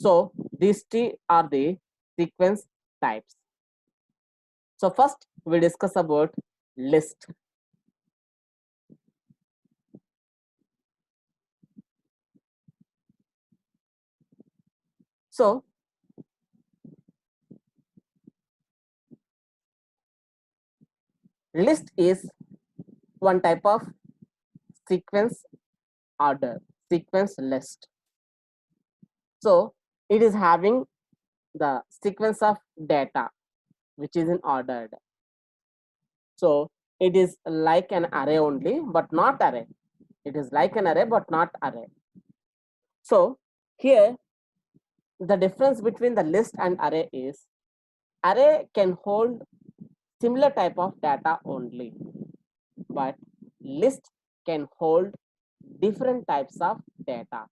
So these three are the sequence types. So first we discuss about list. So list is one type of sequence order, sequence list. So it is having the sequence of data which is in ordered. So it is like an array only, but not array. It is like an array, but not array. So here the difference between the list and array is array can hold similar type of data only, but list can hold different types of data.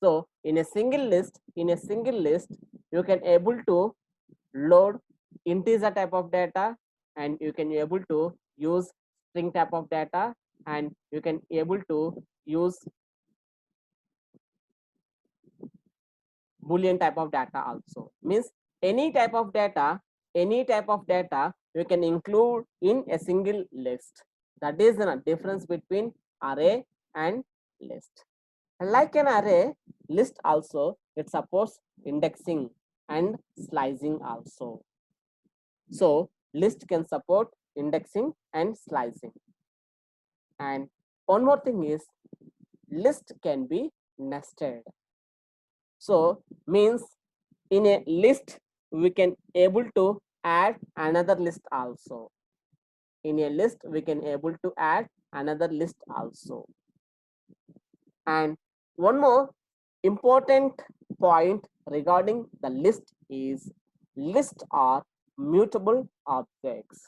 So in a single list, you can able to load integer type of data, and you can able to use string type of data, and you can able to use boolean type of data also. Means any type of data you can include in a single list. That is the difference between array and list. Like an array, list also it supports indexing and slicing also. So list can support indexing and slicing. And one more thing is list can be nested. So means in a list we can able to add another list also. In a list we can able to add another list also. And one more important point regarding the list is lists are mutable objects.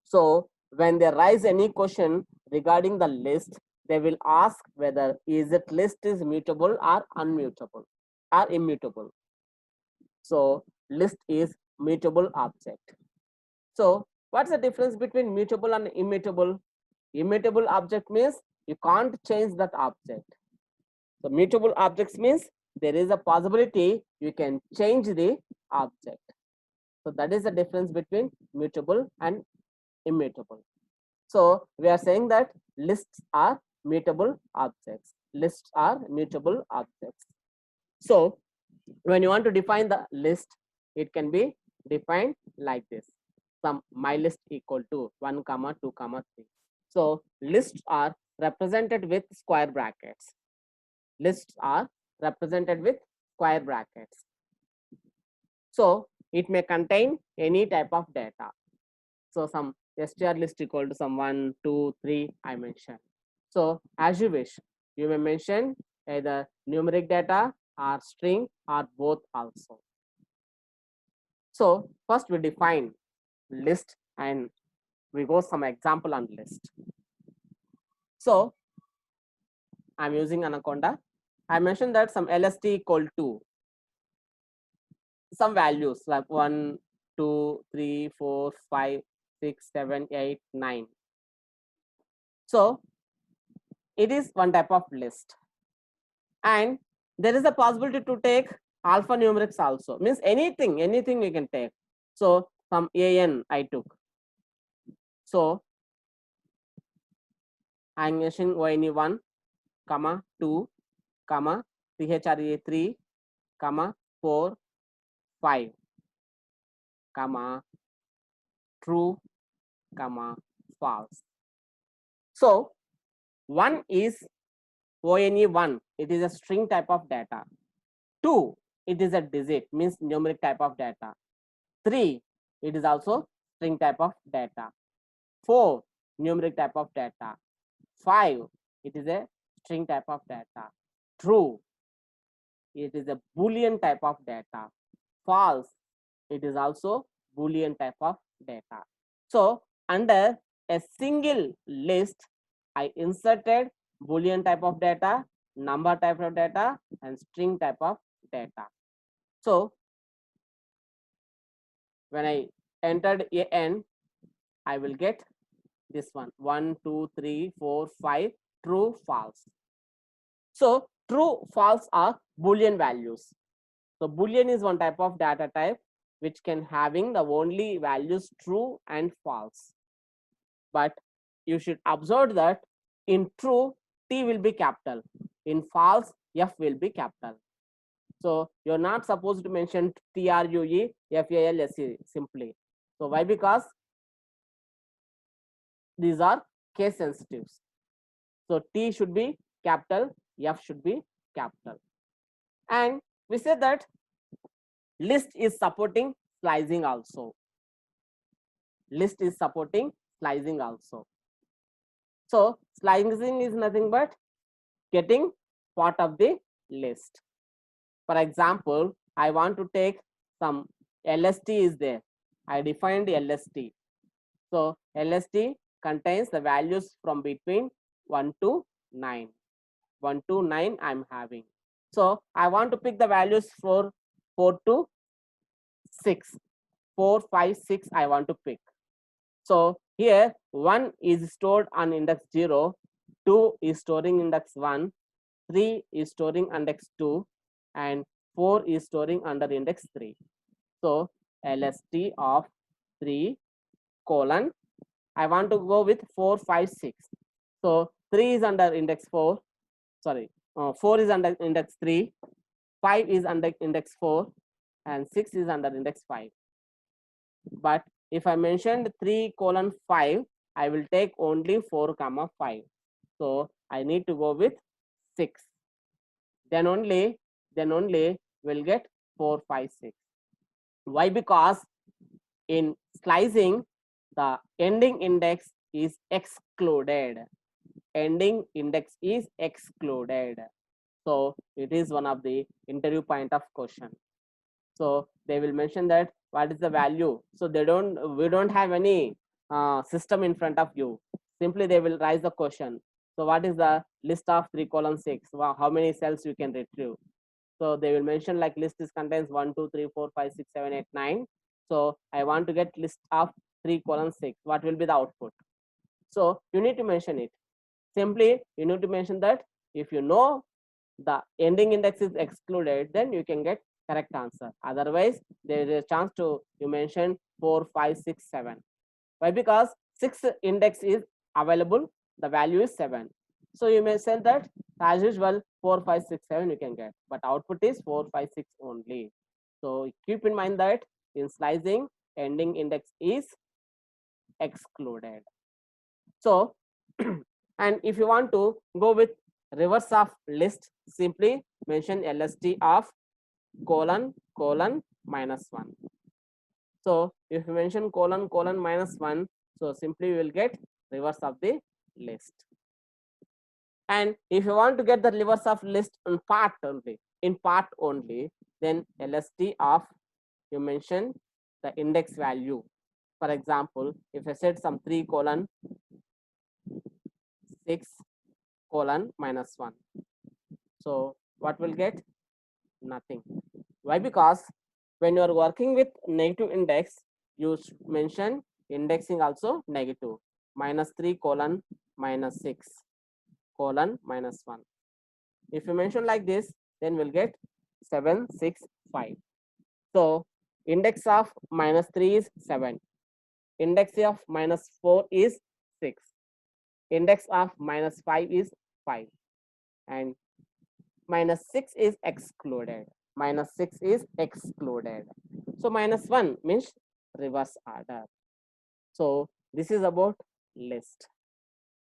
So when they raise any question regarding the list, they will ask whether is it list is mutable or unmutable or immutable. So list is mutable object. So what's the difference between mutable and immutable? Immutable object means you can't change that object. So mutable objects means there is a possibility you can change the object. So that is the difference between mutable and immutable. So we are saying that lists are mutable objects. Lists are mutable objects. So when you want to define the list, it can be defined like this. Some my list equal to 1, 2, 3. So lists are represented with square brackets. Lists are represented with square brackets. So it may contain any type of data. So some str list equal to some 1, 2, 3 I mentioned. So as you wish, you may mention either numeric data or string or both also. So first we define list and we go some example on list. So I'm using Anaconda. I mentioned that some LST equal to some values like 1, 2, 3, 4, 5, 6, 7, 8, 9. So it is one type of list. And there is a possibility to take alphanumerics also. Means anything you can take. So some AN I took. So I'm using ONE 1, 2, CHRA 3, 4, 5, true, false. So 1 is ONE 1, it is a string type of data. 2, it is a digit, means numeric type of data. 3, it is also string type of data. 4, numeric type of data. 5, it is a string type of data. True, it is a Boolean type of data. False, it is also Boolean type of data. So under a single list, I inserted Boolean type of data, number type of data, and string type of data. So when I entered AN, I will get this one 1, 2, 3, 4, 5, true, false. So True, false are Boolean values. So Boolean is one type of data type which can having the only values true and false. But you should observe that in true, T will be capital. In false, F will be capital. So you're not supposed to mention TRUE, FALSE simply. So why? Because these are case sensitives. So T should be capital, F should be capital. And we said that list is supporting slicing also. List is supporting slicing also. So slicing is nothing but getting part of the list. For example, I want to take some LST is there. I defined LST. So LST contains the values from between 1 to 9. 1 to 9 I'm having. So I want to pick the values for 4 to 6. 4, 5, 6 I want to pick. So here 1 is stored on index 0, 2 is storing index 1, 3 is storing index 2, and 4 is storing under index 3. So LST of 3 colon, I want to go with 4, 5, 6. So 3 is under index 4, sorry, 4 is under index 3, 5 is under index 4, and 6 is under index 5. But if I mentioned 3 colon 5, I will take only 4 comma 5. So I need to go with 6. Then only we'll get 4, 5, 6. Why? Because in slicing, the ending index is excluded. Ending index is excluded. So it is one of the interview point of question. So they will mention that what is the value. So we don't have any system in front of you. Simply they will raise the question. So what is the list of 3 colon 6? Wow, how many cells you can retrieve? So they will mention like list is contains 1, 2, 3, 4, 5, 6, 7, 8, 9. So I want to get list of 3 colon 6. What will be the output? So you need to mention it. Simply you need to mention that if you know the ending index is excluded, then you can get correct answer. Otherwise, there is a chance to you mention 4, 5, 6, 7. Why? Because 6 index is available, the value is 7. So you may say that as usual 4, 5, 6, 7 you can get, but output is 4, 5, 6 only. So keep in mind that in slicing, ending index is excluded. So and if you want to go with reverse of list, simply mention LST of colon colon minus 1. So if you mention colon colon minus 1, so simply you will get reverse of the list. And if you want to get the reverse of list in part only, then LST of you mention the index value. For example, if I said some 3 colon 6 colon minus 1. So what will get? Nothing. Why? Because when you are working with negative index, you mention indexing also negative. Minus 3 colon minus 6 colon minus 1. If you mention like this, then we'll get 7, 6, 5. So index of minus 3 is 7. Index of minus 4 is 6. Index of minus 5 is 5. And minus 6 is excluded. Minus 6 is excluded. So minus 1 means reverse order. So this is about list.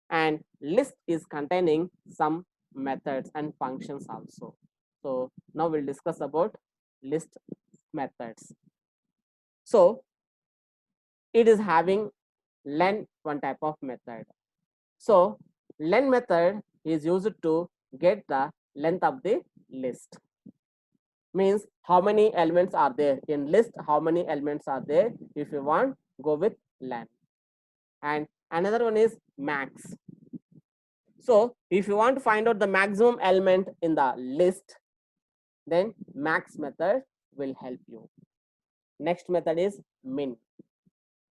And list is containing some methods and functions also. So now we'll discuss about list methods. So it is having len, one type of method. So len method is used to get the length of the list. Means how many elements are there in list, how many elements are there. If you want, go with len. And another one is max. So if you want to find out the maximum element in the list, then max method will help you. Next method is min.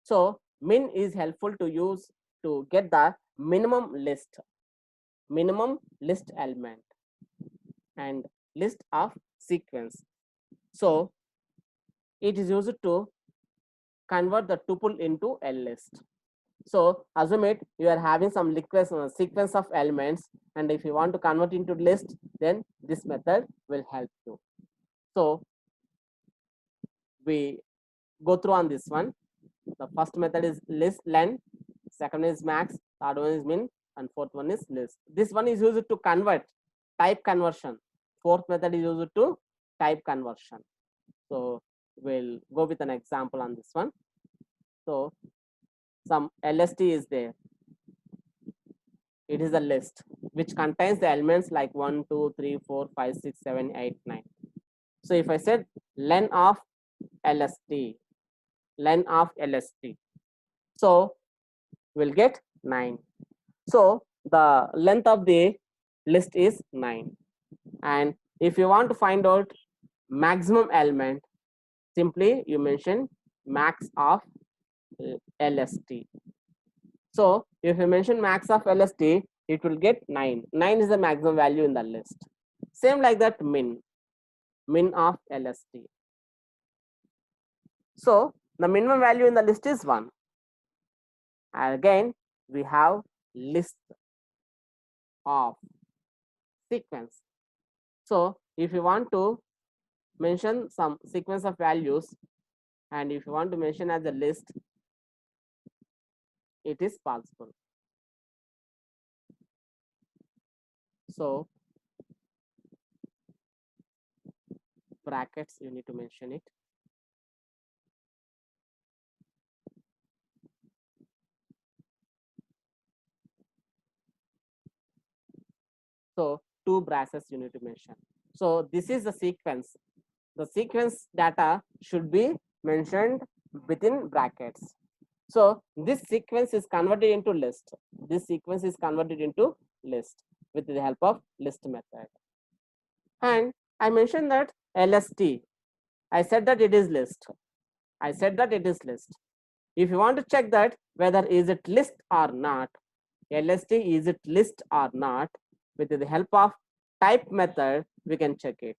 So min is helpful to use to get the minimum list element. and list of sequence. So it is used to convert the tuple into a list. So assume it you are having some sequence of elements, and if you want to convert into list, then this method will help you. So we go through on this one. The first method is list len, second is max, third one is min, and fourth one is list. This one is used to convert type conversion. Fourth method is used to type conversion. So we'll go with an example on this one. So some LST is there. It is a list which contains the elements like 1, 2, 3, 4, 5, 6, 7, 8, 9. So if I said len of LST, len of LST, so we'll get 9. So the length of the list is 9. And if you want to find out maximum element, simply you mention max of LST. So if you mention max of LST, it will get 9. 9 is the maximum value in the list. Same like that min of LST. So the minimum value in the list is 1. And again, we have list of sequence. So if you want to mention some sequence of values, and if you want to mention as a list, it is possible. So brackets, you need to mention it. So two brackets you need to mention. So this is the sequence. The sequence data should be mentioned within brackets. So this sequence is converted into list. This sequence is converted into list with the help of list method. And I mentioned that LST. I said that it is list. I said that it is list. If you want to check that whether is it list or not, LST is it list or not, with the help of type method, we can check it.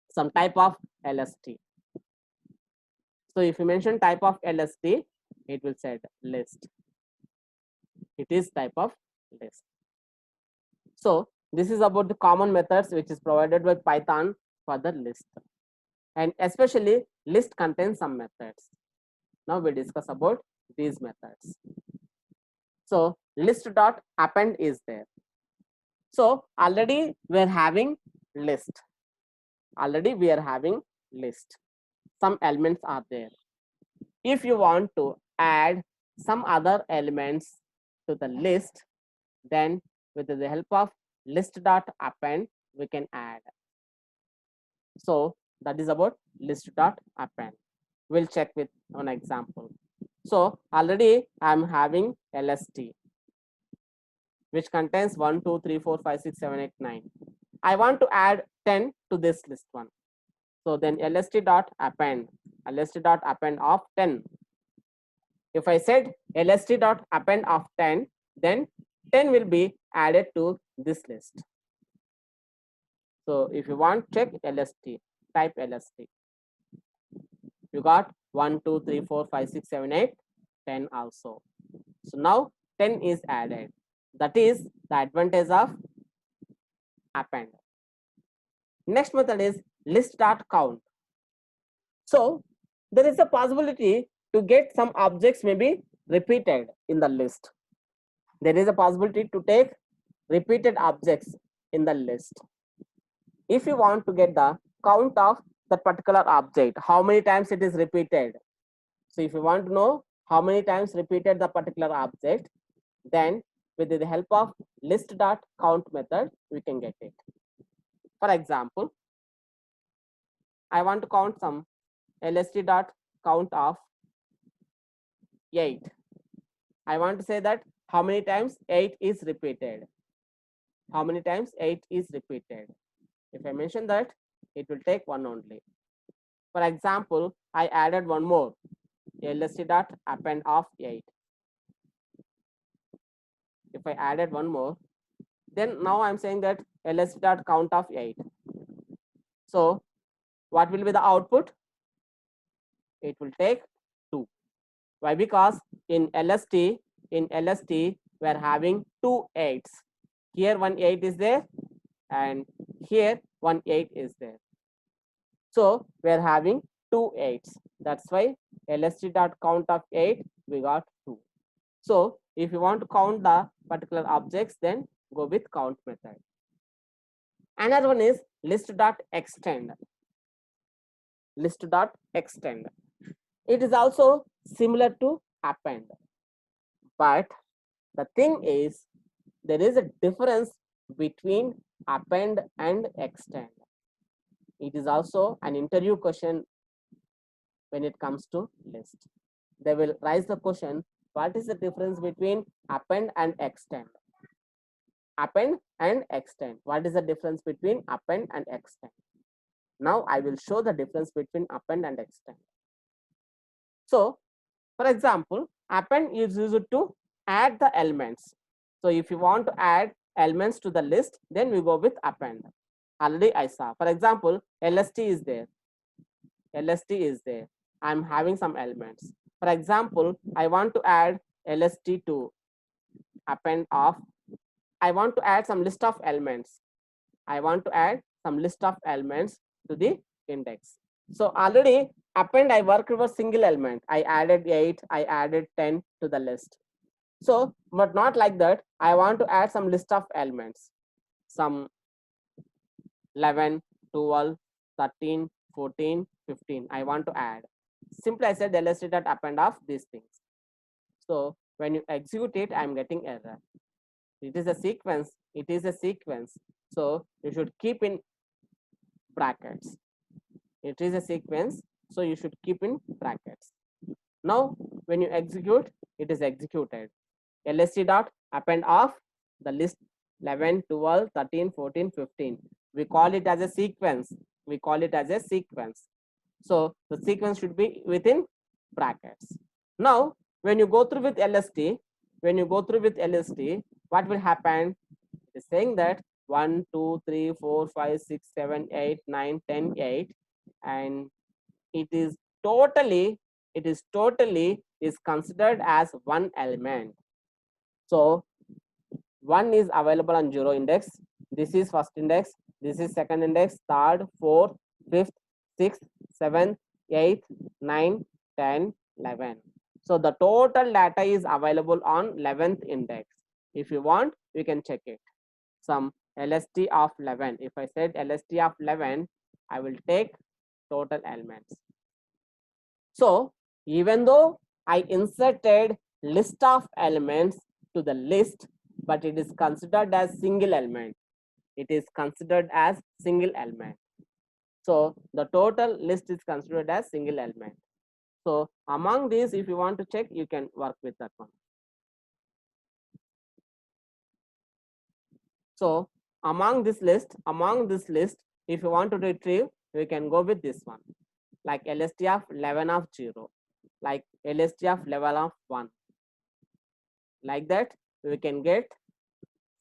Some type of LST. So if you mention type of LST, it will say list. It is type of list. So this is about the common methods which is provided by Python for the list. And especially list contains some methods. Now we discuss about these methods. So list dot append is there. So already we are having list. Already we are having list. Some elements are there. If you want to add some other elements to the list, then with the help of list dot append, we can add. So that is about list dot append. We'll check with an example. So already I'm having LST, which contains 1, 2, 3, 4, 5, 6, 7, 8, 9. I want to add 10 to this list one. So then LST dot append of 10. If I said LST dot append of 10, then 10 will be added to this list. So if you want, check LST, type LST. You got 1, 2, 3, 4, 5, 6, 7, 8, 10 also. So now 10 is added. That is the advantage of append. Next method is list dot count. So there is a possibility to get some objects may be repeated in the list. There is a possibility to take repeated objects in the list. If you want to get the count of the particular object, how many times it is repeated. So if you want to know how many times repeated the particular object, then with the help of list dot count method, we can get it. For example, I want to count some LST dot count of 8. I want to say that how many times 8 is repeated. How many times 8 is repeated. If I mention that, it will take 1 only. For example, I added one more, LST dot append of 8. If I added one more, then now I'm saying that LST dot count of 8. So what will be the output? It will take 2. Why? Because in LST we are having 2 8s. Here one 8 is there and here one 8 is there. So we are having 2 8s. That's why LST dot count of 8 we got 2. So if you want to count the particular objects, then go with count method. Another one is list dot extend. List dot extend. It is also similar to append, but the thing is there is a difference between append and extend. It is also an interview question when it comes to list. They will raise the question, what is the difference between append and extend? Append and extend. What is the difference between append and extend? Now I will show the difference between append and extend. So for example, append is used to add the elements. So if you want to add elements to the list, then we go with append. Already I saw. For example, LST is there. LST is there. I'm having some elements. For example, I want to add LST to append of. I want to add some list of elements. I want to add some list of elements to the index. So already append I worked with a single element. I added 8, I added 10 to the list. So, but not like that. I want to add some list of elements. Some 11, 12, 13, 14, 15. I want to add. Simply I said LST dot append of these things. So when you execute it, I'm getting error. It is a sequence. It is a sequence. So you should keep in brackets. It is a sequence. So you should keep in brackets. Now when you execute, it is executed. LST dot append of the list 11, 12, 13, 14, 15. We call it as a sequence. We call it as a sequence. So the sequence should be within brackets. Now when you go through with LST, what will happen? It is saying that 1, 2, 3, 4, 5, 6, 7, 8, 9, 10, 8, and it is totally considered as one element. So 1 is available on 0 index. This is first index. This is second index, third, fourth, fifth, sixth, seventh, eighth, 9, 10, 11. So the total data is available on 11th index. If you want, you can check it. Some LST of 11. If I said LST of 11, I will take total elements. So even though I inserted list of elements to the list, but it is considered as single element. It is considered as single element. So the total list is considered as single element. So among these, if you want to check, you can work with that one. So among this list, if you want to retrieve, you can go with this one, like LST of 11 of 0, like LST of level of 1. Like that, we can get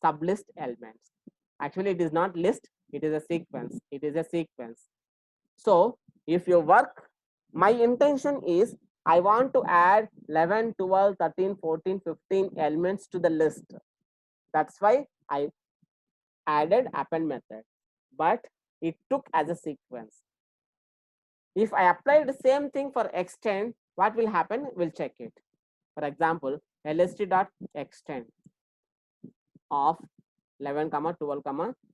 sublist elements. Actually, it is not list, it is a sequence. It is a sequence. So if you work, my intention is I want to add 11, 12, 13, 14, 15 elements to the list. That's why I added append method, but it took as a sequence. If I apply the same thing for extend, what will happen? We'll check it. For example, LST dot extend of 11, 12,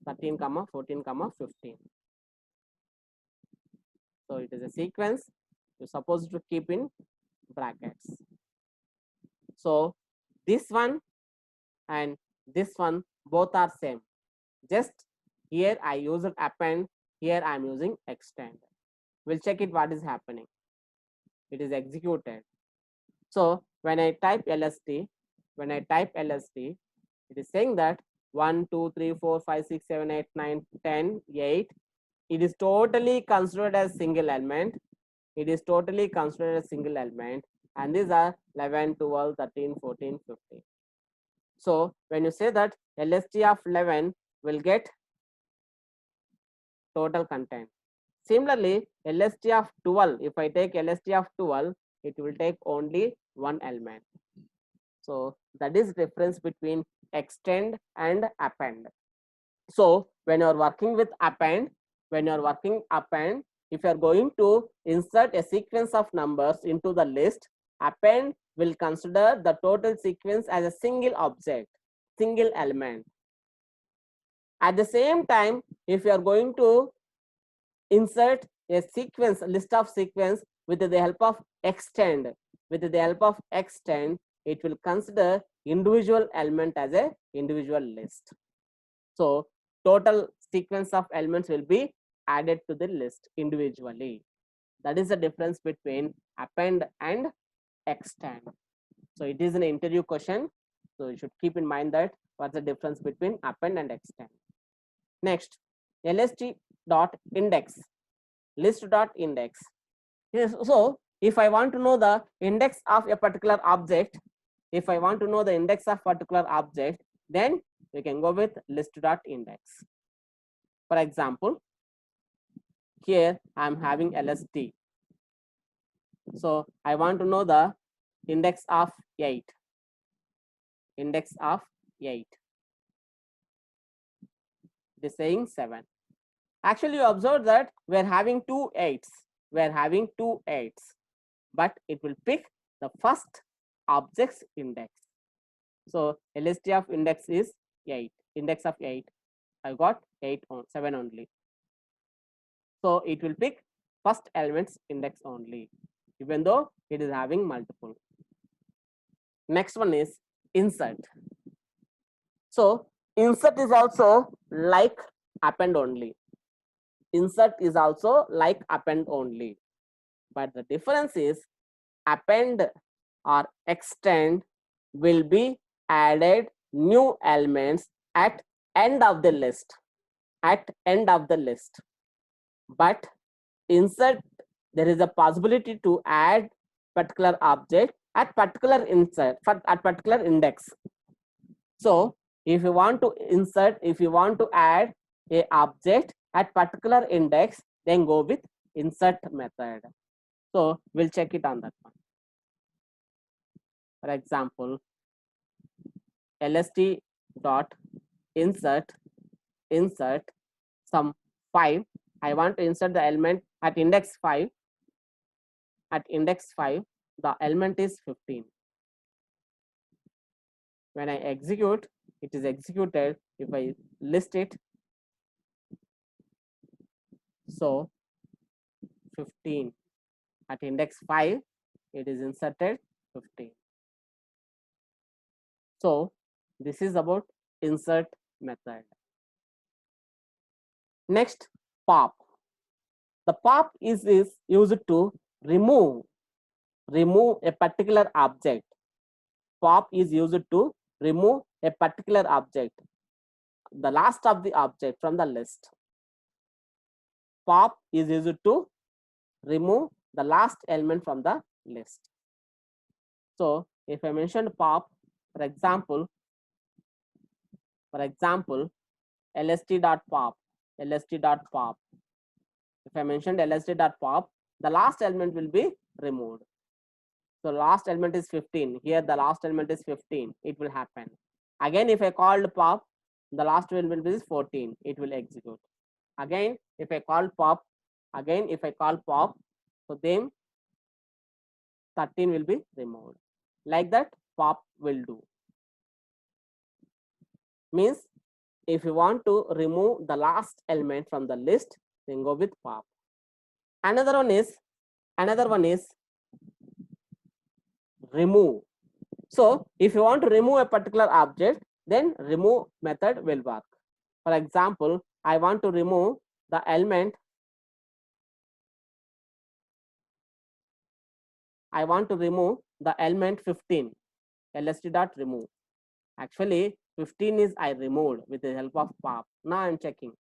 13, 14, 15. So it is a sequence. You're supposed to keep in brackets. So this one and this one both are same. Just here I use append, here I am using extend. We'll check it what is happening. It is executed. So when I type LST, it is saying that 1, 2, 3, 4, 5, 6, 7, 8, 9, 10, 8. It is totally considered as single element. It is totally considered as single element. And these are 11, 12, 13, 14, 15. So when you say that LST of 11 will get total content. Similarly, LST of 12, if I take LST of 12, it will take only one element. So that is difference between extend and append. So when you are working with append, if you are going to insert a sequence of numbers into the list, append will consider the total sequence as a single object, single element. At the same time, if you are going to insert a sequence, list of sequence with the help of extend, it will consider individual element as a individual list. So total sequence of elements will be added to the list individually. That is the difference between append and extend. So it is an interview question. So you should keep in mind that what's the difference between append and extend. Next, LST dot index, list dot index. Yes, so if I want to know the index of a particular object, then we can go with list dot index. For example, here I am having LST. So I want to know the index of 8. It is saying 7. Actually, you observe that we are having two 8s. But it will pick the first object's index. So LST of index is 8. Index of 8. I got 7 only. So it will pick first element's index only, even though it is having multiple. Next one is insert. So insert is also like append only. But the difference is append or extend will be added new elements at end of the list. But insert, there is a possibility to add particular object at particular index. So if you want to add a object at particular index, then go with insert method. So we'll check it on that one. For example, LST dot insert some 5. I want to insert the element at index 5. The element is 15. When I execute, it is executed. If I list it, so 15 at index 5, it is inserted 15. So this is about insert method. Next, pop. The pop is used to remove a particular object. Pop is used to remove a particular object, the last of the object from the list. Pop is used to remove the last element from the list. So if I mentioned pop, for example, lst.pop. If I mentioned lst.pop, the last element will be removed. So last element is 15. Here the last element is 15. It will happen. Again, if I called pop, the last element is 14. It will execute. Again, if I call pop, so then 13 will be removed. Like that, pop will do. Means if you want to remove the last element from the list, then go with pop. Another one is remove. So if you want to remove a particular object, then remove method will work. For example, I want to remove the element. I want to remove the element 15. lst.remove. Actually, 15 is I removed with the help of pop. Now I'm checking.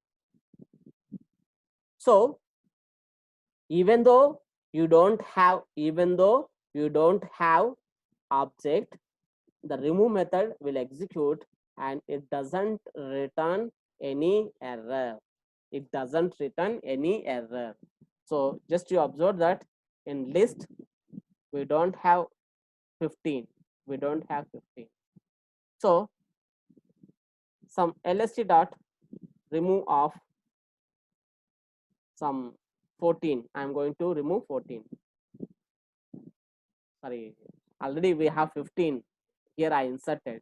So even though you don't have object, the remove method will execute and it doesn't return any error. it doesn't return any error. So just you observe that in list we don't have 15. We don't have 15. So some lst dot remove of some 14. I'm going to remove 14. Sorry, already we have 15. Here I inserted.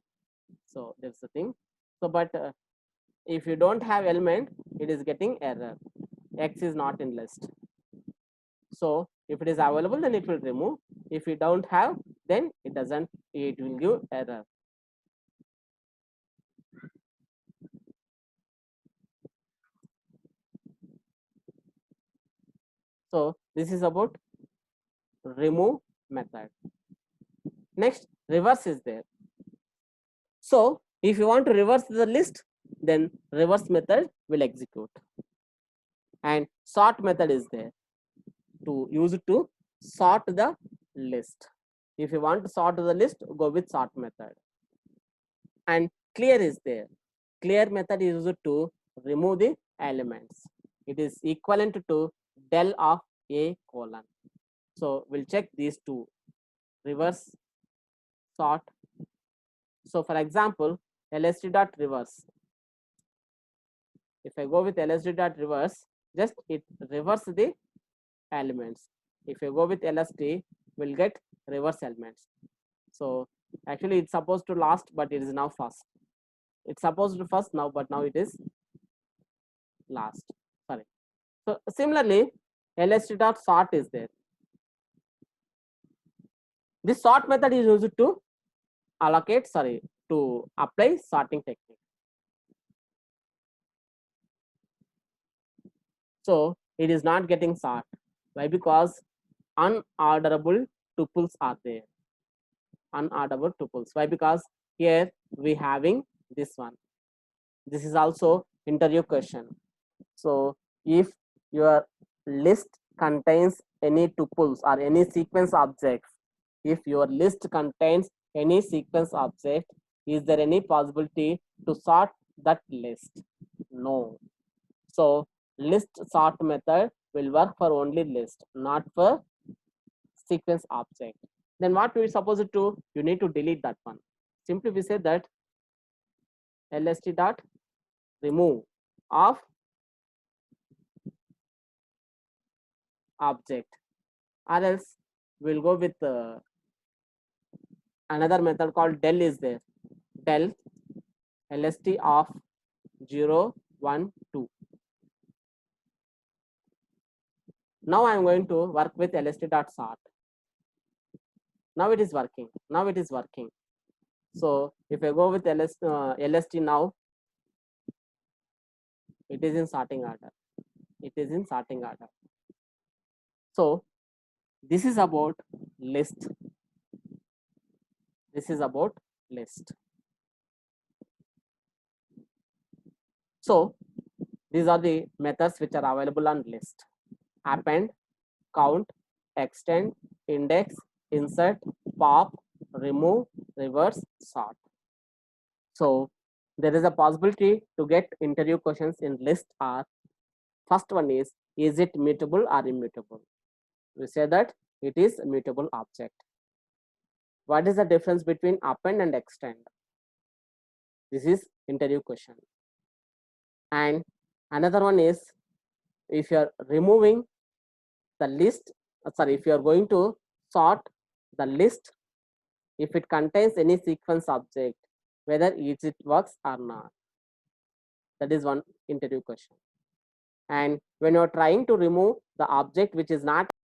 So that's the thing. So, but if you don't have element, it is getting error. X is not in list. So if it is available, then it will remove. If you don't have, then it doesn't, it will give error. So this is about remove method. Next, reverse is there. So if you want to reverse the list, then reverse method will execute. And sort method is there to use it to sort the list. If you want to sort the list, go with sort method. And clear is there. Clear method is used to remove the elements. It is equivalent to del of a colon. So we'll check these two, reverse, sort. So for example, lst dot reverse. If I go with lst dot reverse, just it reverse the elements. If you go with lst, we'll get reverse elements. So actually it's supposed to last, but it is now first. It's supposed to first now, but now it is last. Sorry. So similarly, lst dot sort is there. This sort method is used to allocate, sorry, to apply sorting technique. So it is not getting sort. Why? Because unorderable tuples are there. Unorderable tuples. Why? Because here we having this one. This is also interview question. So if your list contains any tuples or any sequence objects, if your list contains any sequence object, is there any possibility to sort that list? No. So list sort method will work for only list, not for sequence object. Then what we supposed to, you need to delete that one. Simply we say that lst dot remove of object, or else we'll go with another method called del is there. Del lst of 0, 1, 2. Now I am going to work with lst dot sort. Now it is working. Now it is working. So if I go with lst now, it is in sorting order. It is in sorting order. So this is about list. This is about list. So these are the methods which are available on list: append, count, extend, index, insert, pop, remove, reverse, sort. So there is a possibility to get interview questions in list. Are first one is it mutable or immutable? We say that it is a mutable object. What is the difference between append and extend? This is interview question. And another one is, if you are removing the list, sorry, if you are going to sort the list, if it contains any sequence object, whether it works or not. That is one interview question. And when you are trying to remove the object which is not